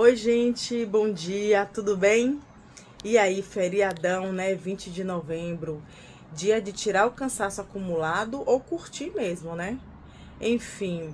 Oi, gente, bom dia, tudo bem? E aí, feriadão, né? 20 de novembro, dia de tirar o cansaço acumulado ou curtir mesmo, né? Enfim,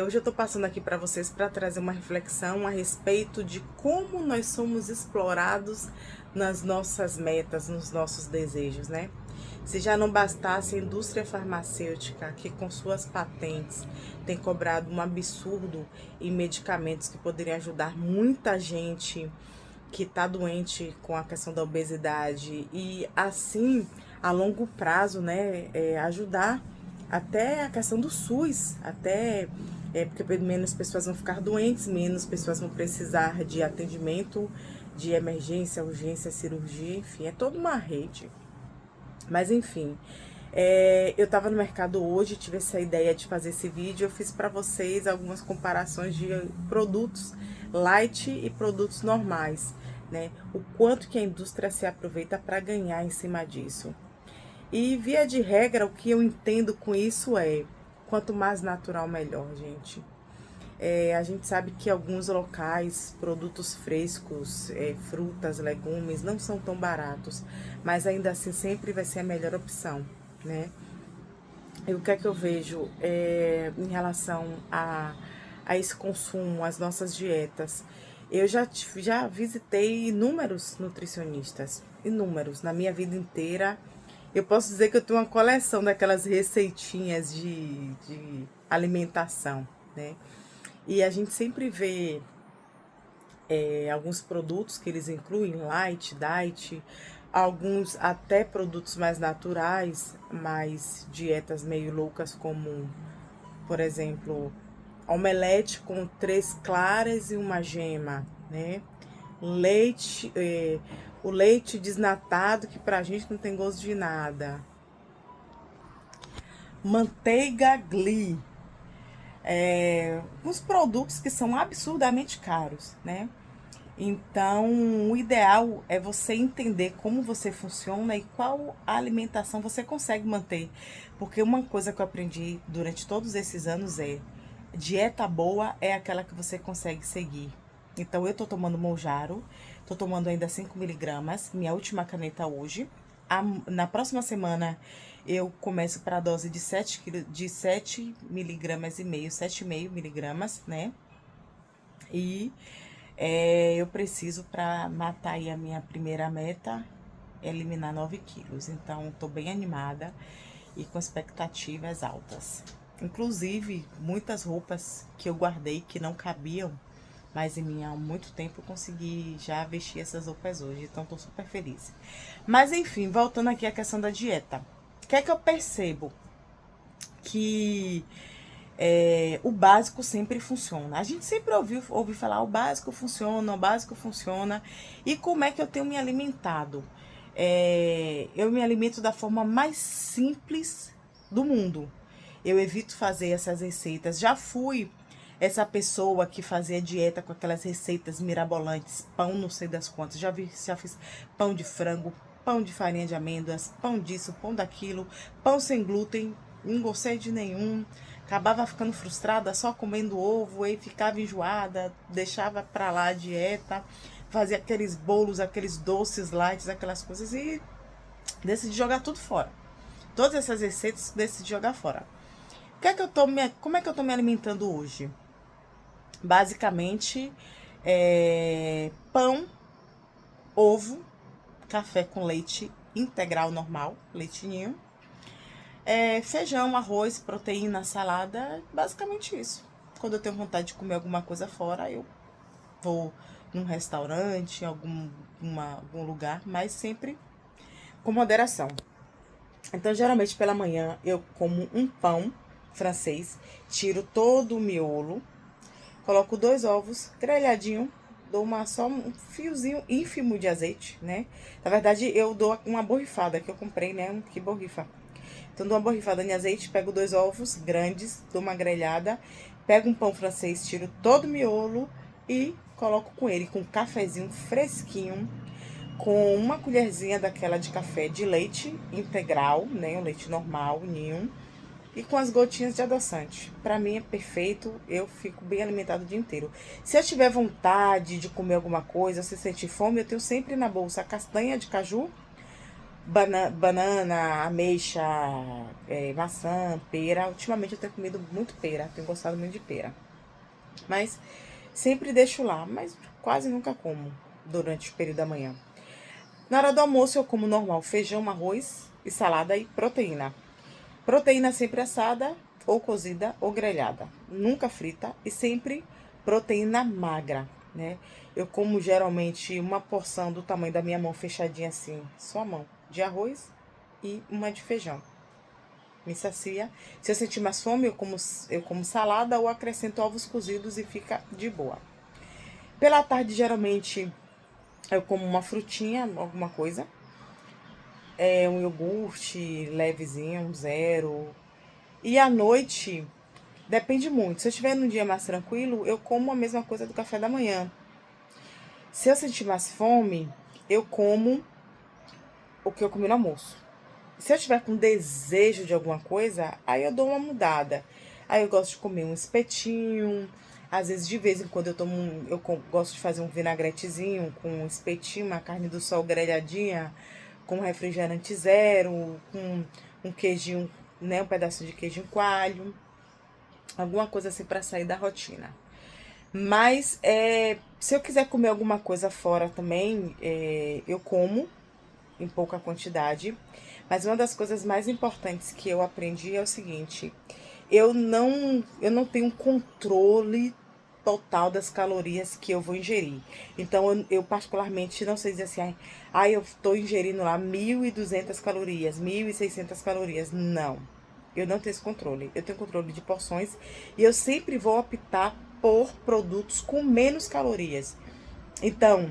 hoje eu tô passando aqui para vocês para trazer uma reflexão a respeito de como nós somos explorados nas nossas metas, nos nossos desejos, né? Se já não bastasse a indústria farmacêutica, que com suas patentes tem cobrado um absurdo em medicamentos que poderiam ajudar muita gente que está doente com a questão da obesidade e assim a longo prazo, né, ajudar até a questão do SUS, até porque menos pessoas vão ficar doentes, menos pessoas vão precisar de atendimento de emergência, urgência, cirurgia, enfim, é toda uma rede. Mas enfim, eu estava no mercado hoje, tive essa ideia de fazer esse vídeo. Eu fiz para vocês algumas comparações de produtos light e produtos normais, né? O quanto que a indústria se aproveita para ganhar em cima disso. E via de regra, o que eu entendo com isso é quanto mais natural, melhor, gente. A gente sabe que alguns locais, produtos frescos, frutas, legumes, não são tão baratos, mas ainda assim sempre vai ser a melhor opção, né? E o que é que eu vejo em relação a esse consumo, às nossas dietas? Eu já visitei inúmeros nutricionistas, inúmeros, na minha vida inteira. Eu posso dizer que eu tenho uma coleção daquelas receitinhas de alimentação, né? E a gente sempre vê alguns produtos que eles incluem, light, diet, alguns até produtos mais naturais, mas dietas meio loucas, como, por exemplo, omelete com 3 claras e uma gema, né? Leite, o leite desnatado, que pra gente não tem gosto de nada. Manteiga ghee, uns produtos que são absurdamente caros, né? Então, o ideal é você entender como você funciona e qual alimentação você consegue manter. Porque uma coisa que eu aprendi durante todos esses anos é: dieta boa é aquela que você consegue seguir. Então, eu tô tomando Mounjaro, tô tomando ainda 5 miligramas, minha última caneta hoje. Na próxima semana eu começo para a dose de 7 miligramas e meio, 7,5 miligramas, né? E eu preciso, para matar aí a minha primeira meta, eliminar 9 quilos. Então, tô bem animada e com expectativas altas. Inclusive, muitas roupas que eu guardei que não cabiam mais em mim há muito tempo, eu consegui já vestir essas roupas hoje. Então, tô super feliz. Mas, enfim, voltando aqui à questão da dieta. O que é que eu percebo? Que o básico sempre funciona. A gente sempre ouviu falar: o básico funciona, o básico funciona. E como é que eu tenho me alimentado? Eu me alimento da forma mais simples do mundo. Eu evito fazer essas receitas. Já fui essa pessoa que fazia dieta com aquelas receitas mirabolantes, pão não sei das quantas. Já fiz pão de frango, pão de farinha de amêndoas, pão disso, pão daquilo, pão sem glúten, não gostei de nenhum. Acabava ficando frustrada só comendo ovo, e ficava enjoada, deixava pra lá a dieta, fazia aqueles bolos, aqueles doces light, aquelas coisas, e decidi jogar tudo fora. Todas essas receitas decidi jogar fora. Como é que eu tô me alimentando hoje? Basicamente, pão, ovo, café com leite integral normal, leitinho, feijão, arroz, proteína, salada, basicamente isso. Quando eu tenho vontade de comer alguma coisa fora, eu vou num restaurante, algum lugar, mas sempre com moderação. Então, geralmente pela manhã eu como um pão francês, tiro todo o miolo, coloco 2 ovos grelhadinho, dou só um fiozinho ínfimo de azeite, né? Na verdade, eu dou uma borrifada que eu comprei, né? Que borrifa. Então, dou uma borrifada em azeite, pego 2 ovos grandes, dou uma grelhada, pego um pão francês, tiro todo o miolo e coloco com ele, com um cafezinho fresquinho, com uma colherzinha daquela de café de leite integral, né? O leite normal, ninho. e com as gotinhas de adoçante. Pra mim é perfeito, eu fico bem alimentado o dia inteiro. Se eu tiver vontade de comer alguma coisa, se sentir fome, eu tenho sempre na bolsa castanha de caju, banana, ameixa, maçã, pera. Ultimamente eu tenho comido muito pera, tenho gostado muito de pera. Mas sempre deixo lá, mas quase nunca como durante o período da manhã. Na hora do almoço eu como normal, feijão, arroz e salada e proteína. Proteína sempre assada, ou cozida, ou grelhada. Nunca frita e sempre proteína magra, né? Eu como geralmente uma porção do tamanho da minha mão fechadinha assim, só a mão, de arroz e uma de feijão. Me sacia. Se eu sentir mais fome, eu como salada ou acrescento ovos cozidos e fica de boa. Pela tarde, geralmente, eu como uma frutinha, alguma coisa. Um iogurte levezinho, um zero. E à noite, depende muito. Se eu estiver num dia mais tranquilo, eu como a mesma coisa do café da manhã. Se eu sentir mais fome, eu como o que eu comi no almoço. Se eu tiver com desejo de alguma coisa, aí eu dou uma mudada. Aí eu gosto de comer um espetinho. Às vezes, de vez em quando, gosto de fazer um vinagretezinho com um espetinho, uma carne do sol grelhadinha, com refrigerante zero, com um queijinho, né? Um pedacinho de queijo coalho. Alguma coisa assim pra sair da rotina. Mas, se eu quiser comer alguma coisa fora também, eu como em pouca quantidade. Mas uma das coisas mais importantes que eu aprendi é o seguinte: eu não tenho controle total das calorias que eu vou ingerir. Então, eu particularmente não sei dizer assim, eu tô ingerindo lá 1.200 calorias, 1.600 calorias. Não, eu não tenho esse controle. Eu tenho controle de porções e eu sempre vou optar por produtos com menos calorias. Então,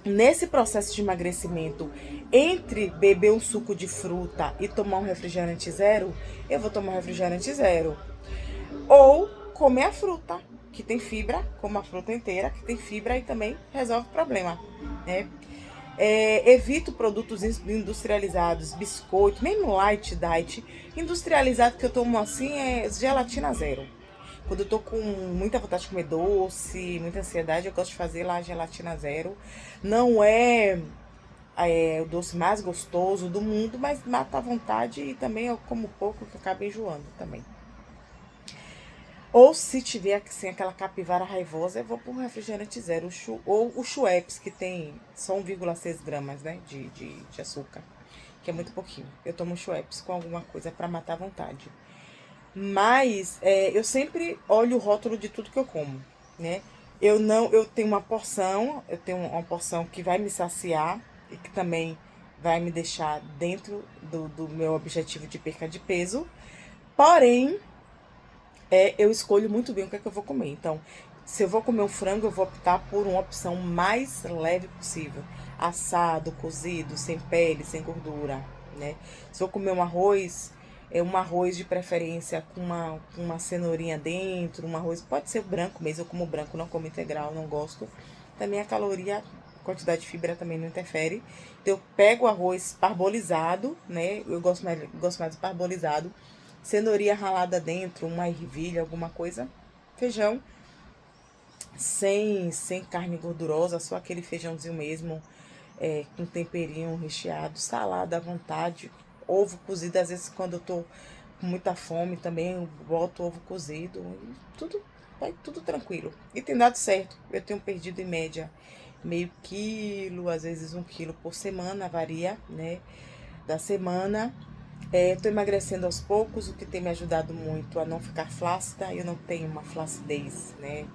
nesse processo de emagrecimento, entre beber um suco de fruta e tomar um refrigerante zero, eu vou tomar um refrigerante zero. Ou comer a fruta, que tem fibra, como a fruta inteira, que tem fibra e também resolve o problema, né? Evito produtos industrializados, biscoito, mesmo light diet. Industrializado que eu tomo assim é gelatina zero. Quando eu tô com muita vontade de comer doce, muita ansiedade, eu gosto de fazer lá a gelatina zero. Não é o doce mais gostoso do mundo, mas mata a vontade e também eu como pouco que acaba enjoando também. Ou se tiver assim, aquela capivara raivosa, eu vou por um refrigerante zero. Ou o Schweppes, que tem só 1,6 gramas, né, de açúcar, que é muito pouquinho. Eu tomo Schweppes com alguma coisa pra matar a vontade. Mas eu sempre olho o rótulo de tudo que eu como, né? Eu tenho uma porção que vai me saciar e que também vai me deixar dentro do meu objetivo de perca de peso. Porém, eu escolho muito bem o que é que eu vou comer. Então, se eu vou comer um frango, eu vou optar por uma opção mais leve possível. Assado, cozido, sem pele, sem gordura, né? Se eu comer um arroz de preferência com uma cenourinha dentro, um arroz, pode ser branco mesmo, eu como branco, não como integral, não gosto. Também a caloria, a quantidade de fibra também não interfere. Então, eu pego o arroz parbolizado, né? Eu gosto mais do parbolizado. Cenourinha ralada dentro, uma ervilha, alguma coisa. Feijão, sem carne gordurosa, só aquele feijãozinho mesmo, com temperinho recheado, salada à vontade, ovo cozido, às vezes quando eu tô com muita fome também, eu boto ovo cozido, vai tudo tranquilo. E tem dado certo, eu tenho perdido em média meio quilo, às vezes 1 quilo por semana, varia, né, da semana. Tô emagrecendo aos poucos, o que tem me ajudado muito a não ficar flácida. Eu não tenho uma flacidez, né?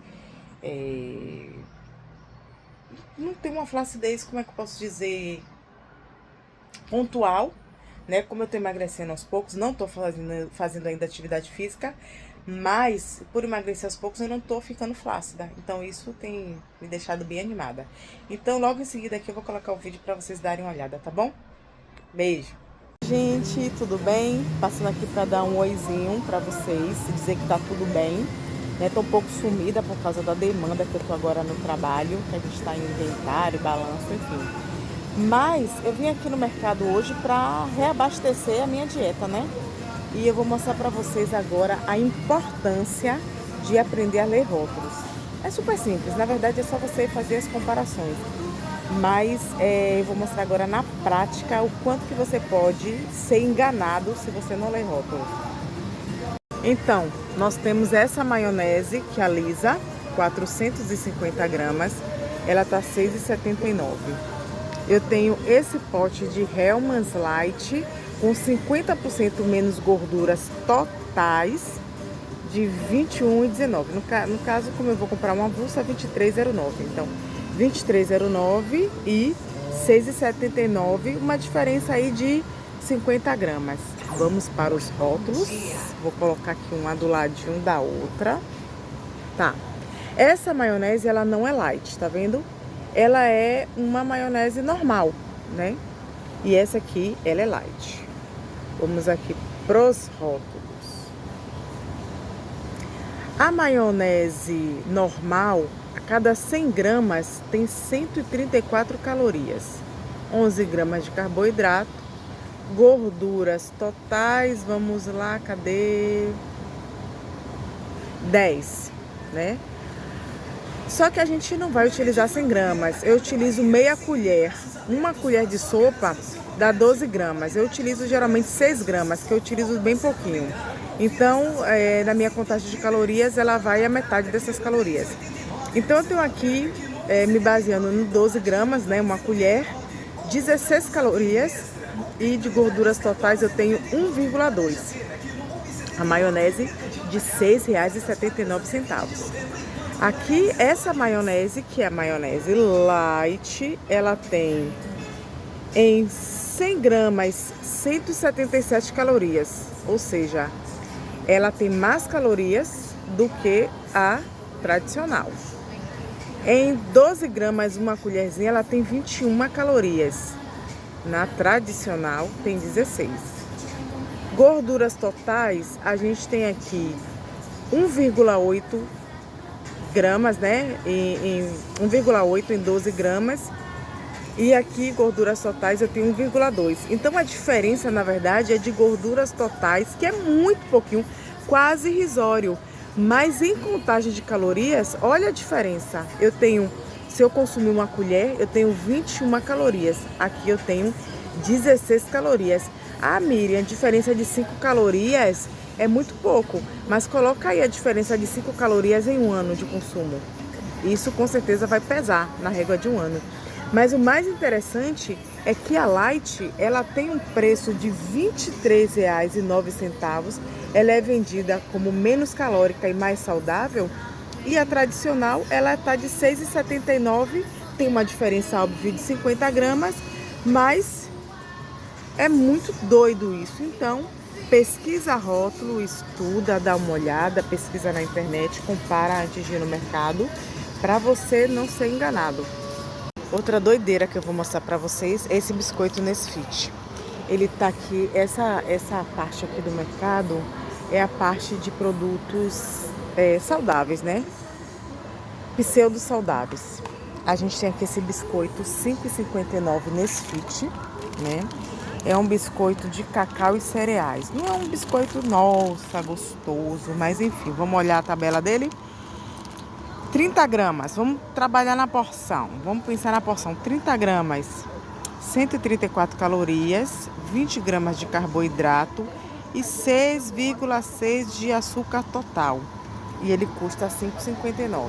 Não tenho uma flacidez, como é que eu posso dizer? Pontual, né? Como eu tô emagrecendo aos poucos, não tô fazendo ainda atividade física, mas por emagrecer aos poucos eu não tô ficando flácida. Então isso tem me deixado bem animada. Então logo em seguida aqui eu vou colocar o vídeo pra vocês darem uma olhada, tá bom? Beijo! Gente, tudo bem? Passando aqui para dar um oizinho para vocês, dizer que tá tudo bem, né? Tô um pouco sumida por causa da demanda que eu tô agora no trabalho, que a gente tá em inventário, balanço, enfim. Mas eu vim aqui no mercado hoje para reabastecer a minha dieta, né? E eu vou mostrar para vocês agora a importância de aprender a ler rótulos. É super simples, na verdade é só você fazer as comparações. Mas eu vou mostrar agora na prática o quanto que você pode ser enganado se você não ler rótulos. Então, nós temos essa maionese que é a Lisa, 450 gramas, ela tá R$ 6,79. Eu tenho esse pote de Hellmann's Light com 50% menos gorduras totais de R$ 21,19. No caso, como eu vou comprar uma bolsa, R$ 23,09. Então, R$ 23,09 e R$ 6,79, uma diferença aí de 50 gramas. Vamos para os rótulos. Vou colocar aqui uma do ladinho da outra. Tá. Essa maionese, ela não é light, tá vendo? Ela é uma maionese normal, né? E essa aqui, ela é light. Vamos aqui pros rótulos. A maionese normal, a cada 100 gramas, tem 134 calorias. 11 gramas de carboidrato. Gorduras totais, vamos lá, cadê? 10, né? Só que a gente não vai utilizar 100 gramas. Eu utilizo meia colher. Uma colher de sopa dá 12 gramas. Eu utilizo geralmente 6 gramas, que eu utilizo bem pouquinho. Então, na minha contagem de calorias, ela vai a metade dessas calorias. Então, eu tenho aqui, me baseando no 12 gramas, né? Uma colher, 16 calorias. E de gorduras totais eu tenho 1,2. A maionese de R$ 6,79. Aqui, essa maionese, que é a maionese light, ela tem em 100 gramas 177 calorias. Ou seja, ela tem mais calorias do que a tradicional. Em 12 gramas, uma colherzinha, ela tem 21 calorias. Na tradicional, tem 16. Gorduras totais, a gente tem aqui 1,8 gramas, né? 1,8 em 12 gramas. E aqui, gorduras totais, eu tenho 1,2. Então, a diferença, na verdade, é de gorduras totais, que é muito pouquinho, quase irrisório. Mas em contagem de calorias, olha a diferença. Eu tenho, se eu consumir uma colher, eu tenho 21 calorias. Aqui eu tenho 16 calorias. Ah, Miriam, a diferença de 5 calorias é muito pouco. Mas coloca aí a diferença de 5 calorias em um ano de consumo. Isso com certeza vai pesar na régua de um ano. Mas o mais interessante é que a Light, ela tem um preço de R$ 23,09. Ela é vendida como menos calórica e mais saudável. E a tradicional, ela está de R$ 6,79. Tem uma diferença óbvia de 50 gramas, mas é muito doido isso. Então, pesquisa rótulo, estuda, dá uma olhada, pesquisa na internet, compara antes de ir no mercado, para você não ser enganado. Outra doideira que eu vou mostrar para vocês é esse biscoito Nesfit. Ele tá aqui, essa parte aqui do mercado é a parte de produtos saudáveis, né? Pseudo saudáveis. A gente tem aqui esse biscoito 5,59 Nesfit, né? É um biscoito de cacau e cereais. Não é um biscoito, nossa, gostoso, mas enfim, vamos olhar a tabela dele. 30 gramas, vamos trabalhar na porção, vamos pensar na porção. 30 gramas, 134 calorias, 20 gramas de carboidrato e 6,6 de açúcar total. E ele custa R$ 5,59.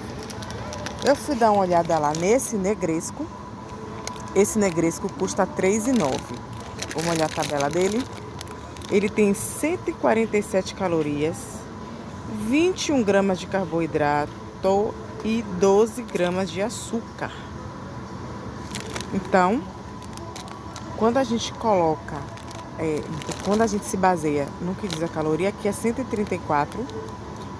Eu fui dar uma olhada lá nesse negresco. Esse negresco custa R$ 3,09. Vamos olhar a tabela dele. Ele tem 147 calorias, 21 gramas de carboidrato e 12 gramas de açúcar. Então, quando a gente coloca, quando a gente se baseia no que diz a caloria, aqui é 134,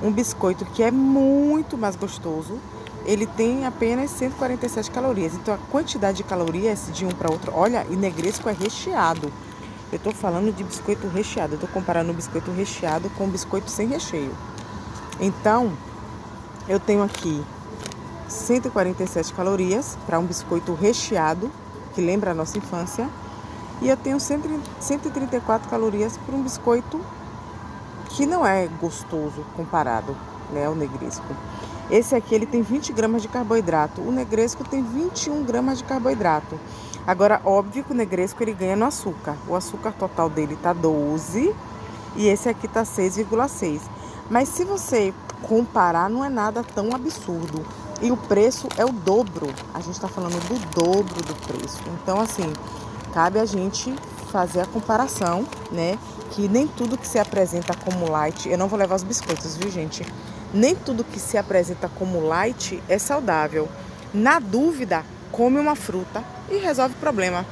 um biscoito que é muito mais gostoso, ele tem apenas 147 calorias. Então, a quantidade de calorias de um para outro, olha, e negresco é recheado. Eu tô falando de biscoito recheado, eu tô comparando o biscoito recheado com o biscoito sem recheio. Então, eu tenho aqui 147 calorias para um biscoito recheado, que lembra a nossa infância. E eu tenho 134 calorias para um biscoito que não é gostoso comparado, né, ao negresco. Esse aqui ele tem 20 gramas de carboidrato, o negresco tem 21 gramas de carboidrato. Agora, óbvio que o negresco ele ganha no açúcar. O açúcar total dele tá 12 e esse aqui tá 6,6. Mas se você comparar, não é nada tão absurdo. E o preço é o dobro. A gente tá falando do dobro do preço. Então, assim, cabe a gente fazer a comparação, né? Que nem tudo que se apresenta como light... Eu não vou levar os biscoitos, viu, gente? Nem tudo que se apresenta como light é saudável. Na dúvida, come uma fruta e resolve o problema.